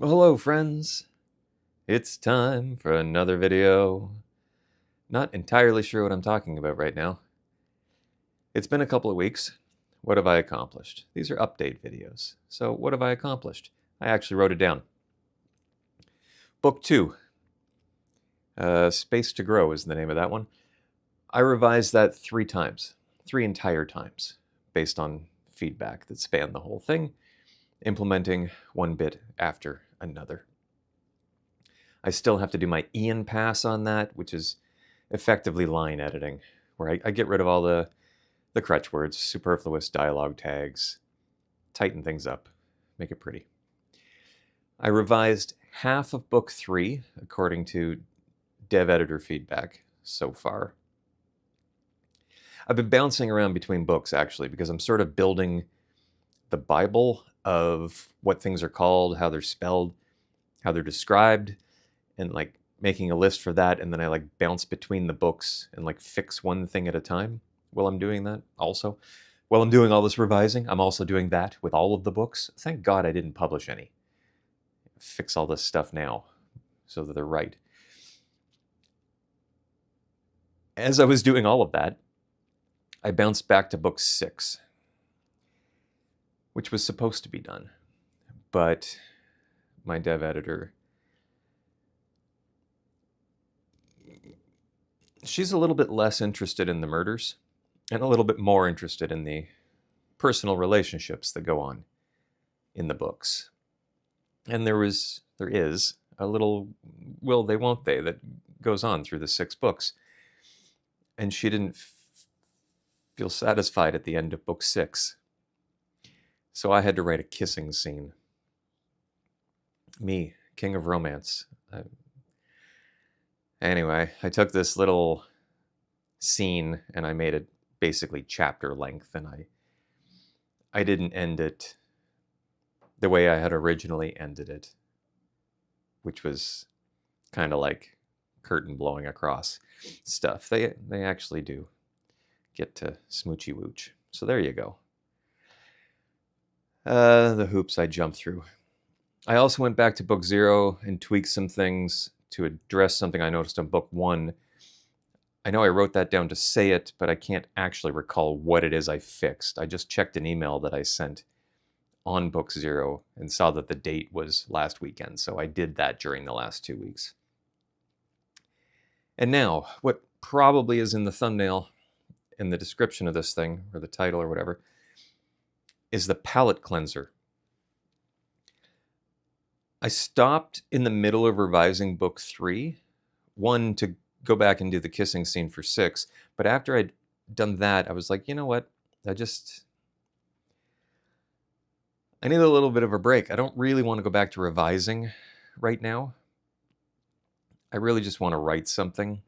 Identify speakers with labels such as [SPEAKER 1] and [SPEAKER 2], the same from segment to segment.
[SPEAKER 1] Well, hello friends, it's time for another video. Not entirely sure what I'm talking about right now. It's been a couple of weeks. What have I accomplished? These are update videos. So what have I accomplished? I actually wrote it down. Book 2, Space to Grow is the name of that one. I revised that 3 times, 3 entire times, based on feedback that spanned the whole thing, implementing one bit after another. I still have to do my Ian pass on that, which is effectively line editing, where I get rid of all the crutch words, superfluous dialogue tags, tighten things up, make it pretty. I revised half of book 3, according to dev editor feedback so far. I've been bouncing around between books, actually, because I'm sort of building the Bible of what things are called, how they're spelled, how they're described, and like making a list for that, and then I like bounce between the books and like fix one thing at a time while I'm doing that also. While I'm doing all this revising, I'm also doing that with all of the books. Thank God I didn't publish any. Fix all this stuff now so that they're right. As I was doing all of that, I bounced back to book 6, which was supposed to be done. But my dev editor, she's a little bit less interested in the murders and a little bit more interested in the personal relationships that go on in the books. And there is a little will they won't they that goes on through the 6 books. And she didn't feel satisfied at the end of book 6. So I had to write a kissing scene. Me, king of romance. Anyway, I took this little scene and I made it basically chapter length, and I didn't end it the way I had originally ended it, which was kind of like curtain blowing across stuff. They actually do get to smoochy wooch. So there you go. The hoops I jumped through. I also went back to book 0 and tweaked some things to address something I noticed on book 1. I know I wrote that down to say it, but I can't actually recall what it is I fixed. I just checked an email that I sent on book 0 and saw that the date was last weekend, so I did that during the last 2 weeks. And now, what probably is in the thumbnail, in the description of this thing, or the title or whatever, is the palate cleanser. I stopped in the middle of revising book 3, one to go back and do the kissing scene for 6, but after I'd done that, I was like, you know what, I need a little bit of a break. I don't really want to go back to revising right now. I really just want to write something.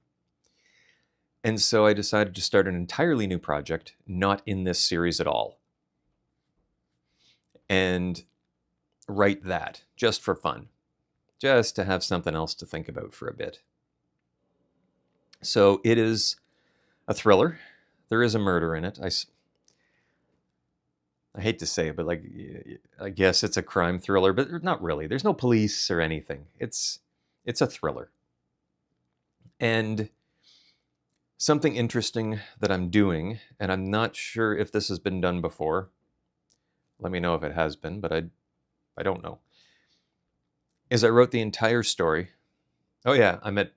[SPEAKER 1] And so I decided to start an entirely new project, not in this series at all, and write that just for fun, just to have something else to think about for a bit. So it is a thriller. There is a murder in it. I hate to say it, but like, I guess it's a crime thriller, but not really. There's no police or anything. It's a thriller. And something interesting that I'm doing, and I'm not sure if this has been done before. Let me know if it has been, but I don't know. Is I wrote the entire story. Oh yeah, I'm at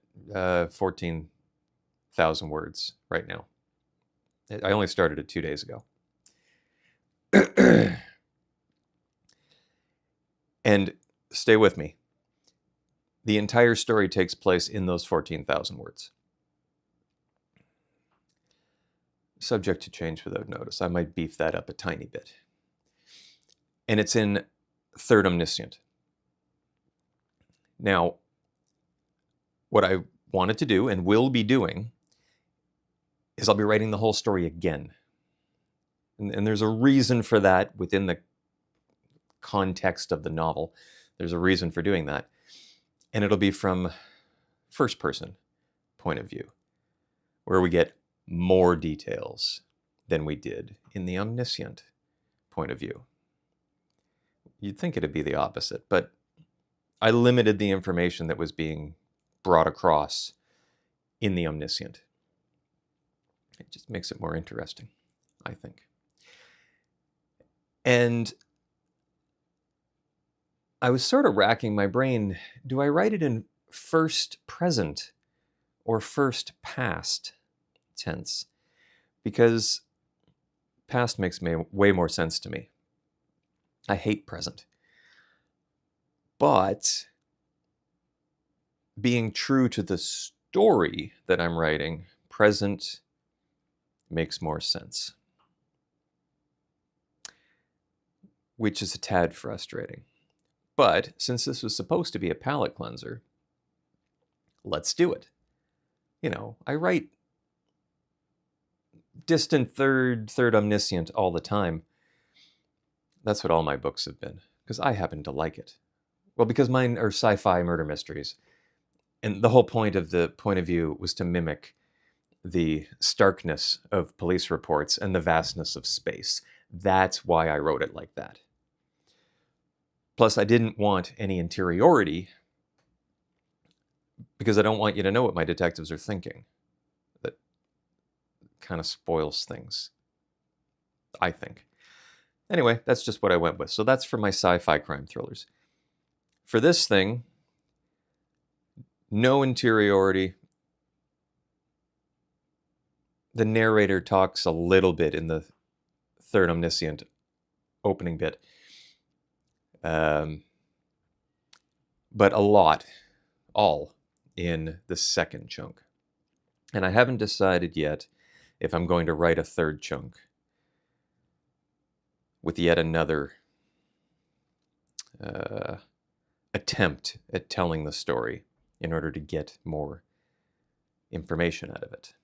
[SPEAKER 1] 14,000 words right now. I only started it 2 days ago. And stay with me. The entire story takes place in those 14,000 words. Subject to change without notice. I might beef that up a tiny bit. And it's in third omniscient. Now, what I wanted to do and will be doing is I'll be writing the whole story again. And there's a reason for that within the context of the novel. There's a reason for doing that. And it'll be from first person point of view, where we get more details than we did in the omniscient point of view. You'd think it'd be the opposite, but I limited the information that was being brought across in the omniscient. It just makes it more interesting, I think. And I was sort of racking my brain. Do I write it in first present or first past tense? Because past makes way more sense to me. I hate present. But being true to the story that I'm writing, present makes more sense. Which is a tad frustrating. But since this was supposed to be a palate cleanser, let's do it. You know, I write distant third omniscient all the time. That's what all my books have been, because I happen to like it. Well, because mine are sci-fi murder mysteries. And the whole point of the point of view was to mimic the starkness of police reports and the vastness of space. That's why I wrote it like that. Plus, I didn't want any interiority because I don't want you to know what my detectives are thinking. That kind of spoils things, I think. Anyway, that's just what I went with. So that's for my sci-fi crime thrillers. For this thing, no interiority. The narrator talks a little bit in the third omniscient opening bit. But a lot, all, in the second chunk. And I haven't decided yet if I'm going to write a third chunk with yet another attempt at telling the story in order to get more information out of it.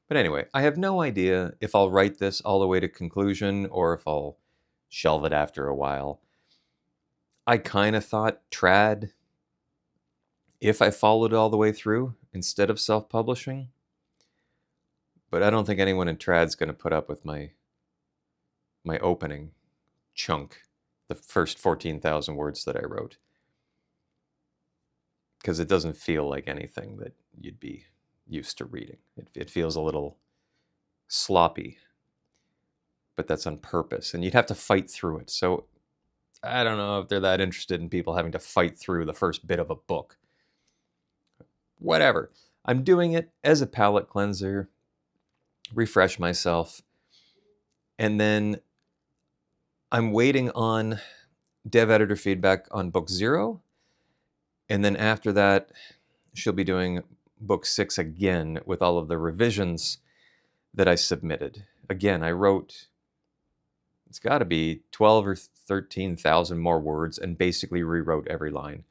[SPEAKER 1] But anyway, I have no idea if I'll write this all the way to conclusion or if I'll shelve it after a while. I kind of thought trad, if I followed it all the way through instead of self-publishing. But I don't think anyone in trad's going to put up with my opening chunk, the first 14,000 words that I wrote. Because it doesn't feel like anything that you'd be used to reading. It feels a little sloppy, but that's on purpose. And you'd have to fight through it. So I don't know if they're that interested in people having to fight through the first bit of a book. Whatever. I'm doing it as a palate cleanser, refresh myself, and then I'm waiting on dev editor feedback on book 0, and then after that, she'll be doing book 6 again with all of the revisions that I submitted. Again, I wrote, it's got to be 12 or 13,000 more words and basically rewrote every line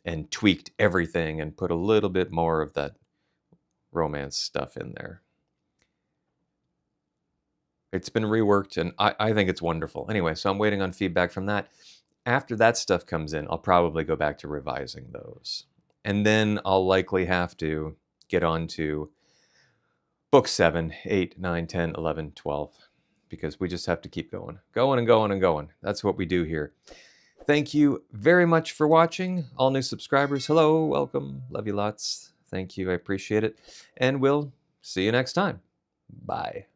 [SPEAKER 1] and tweaked everything and put a little bit more of that romance stuff in there. It's been reworked and I think it's wonderful. Anyway, so I'm waiting on feedback from that. After that stuff comes in, I'll probably go back to revising those. And then I'll likely have to get on to book 7, 8, 9, 10, 11, 12, because we just have to keep going. Going and going and going. That's what we do here. Thank you very much for watching. All new subscribers, hello, welcome, love you lots. Thank you, I appreciate it. And we'll see you next time. Bye.